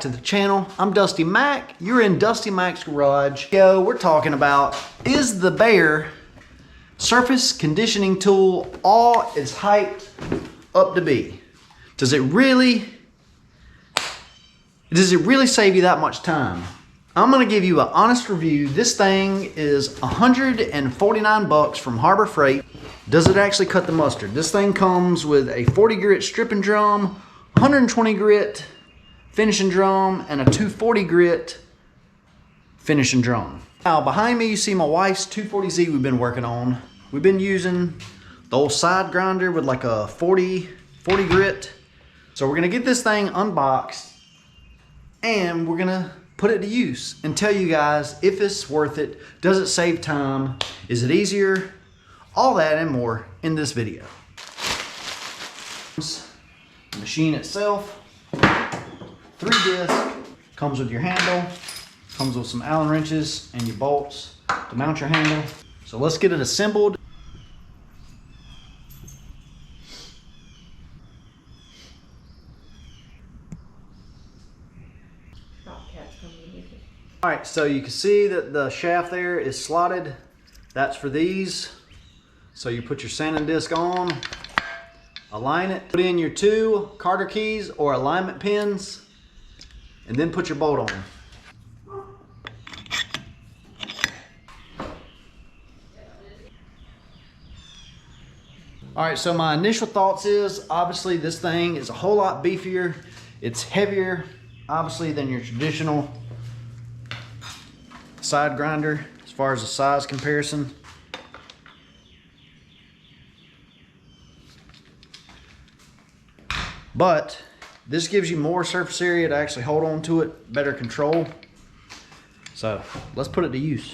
to the channel. I'm Dusty Mac. You're in Dusty Mac's garage. Yo, we're talking about, is the Bauer surface conditioning tool all it's hyped up to be? Does it really save you that much time? I'm gonna give you an honest review. This thing is 149 bucks from Harbor Freight. Does it actually cut the mustard? This thing comes with a 40 grit stripping drum, 120 grit finishing drum, and a 240 grit finishing drum. Now behind me you see my wife's 240Z we've been working on. We've been using the old side grinder with like a 40 grit. So we're gonna get this thing unboxed and we're gonna put it to use and tell you guys if it's worth it. Does it save time? Is it easier? All that and more in this video. The machine itself, 3 discs, comes with your handle, comes with some Allen wrenches and your bolts to mount your handle. So let's get it assembled. All right, so you can see that the shaft there is slotted. That's for these. So you put your sanding disc on, align it, put in your 2 Carter keys or alignment pins, and then put your bolt on. All right, so my initial thoughts is, obviously this thing is a whole lot beefier. It's heavier, obviously, than your traditional side grinder as far as the size comparison. But this gives you more surface area to actually hold on to it, better control. So let's put it to use.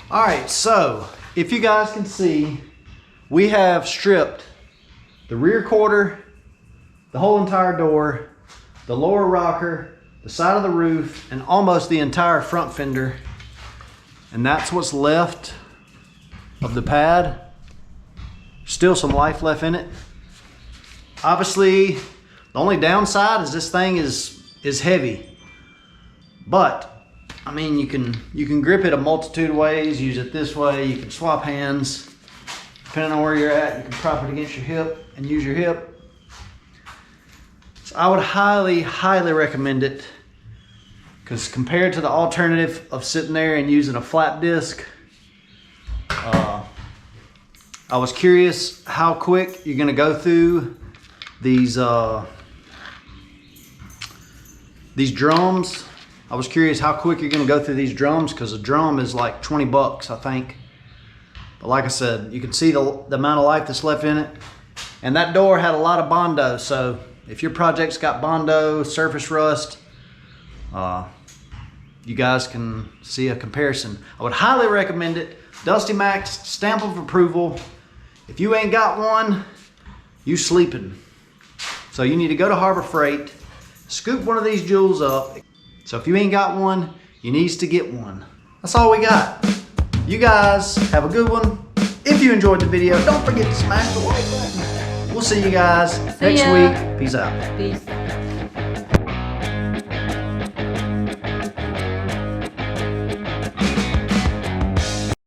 All right, so if you guys can see, we have stripped the rear quarter, the whole entire door, the lower rocker, the side of the roof, and almost the entire front fender. And that's what's left of the pad. Still some life left in it. Obviously, the only downside is this thing is heavy. But I mean, you can grip it a multitude of ways. Use it this way. You can swap hands. Depending on where you're at, you can prop it against your hip and use your hip. So I would highly, highly recommend it, because compared to the alternative of sitting there and using a flat disc, I was curious how quick you're gonna go through these drums. I was curious how quick you're gonna go through these drums, because a drum is like 20 bucks, I think. But like I said, you can see the amount of life that's left in it. And that door had a lot of Bondo, so if your project's got Bondo, surface rust, you guys can see a comparison. I would highly recommend it. Dusty Mac's stamp of approval. If you ain't got one, you sleeping. So you need to go to Harbor Freight, scoop one of these jewels up. So if you ain't got one, you needs to get one. That's all we got. You guys have a good one. If you enjoyed the video, don't forget to smash the like button. We'll see you guys next week. Peace out. Peace.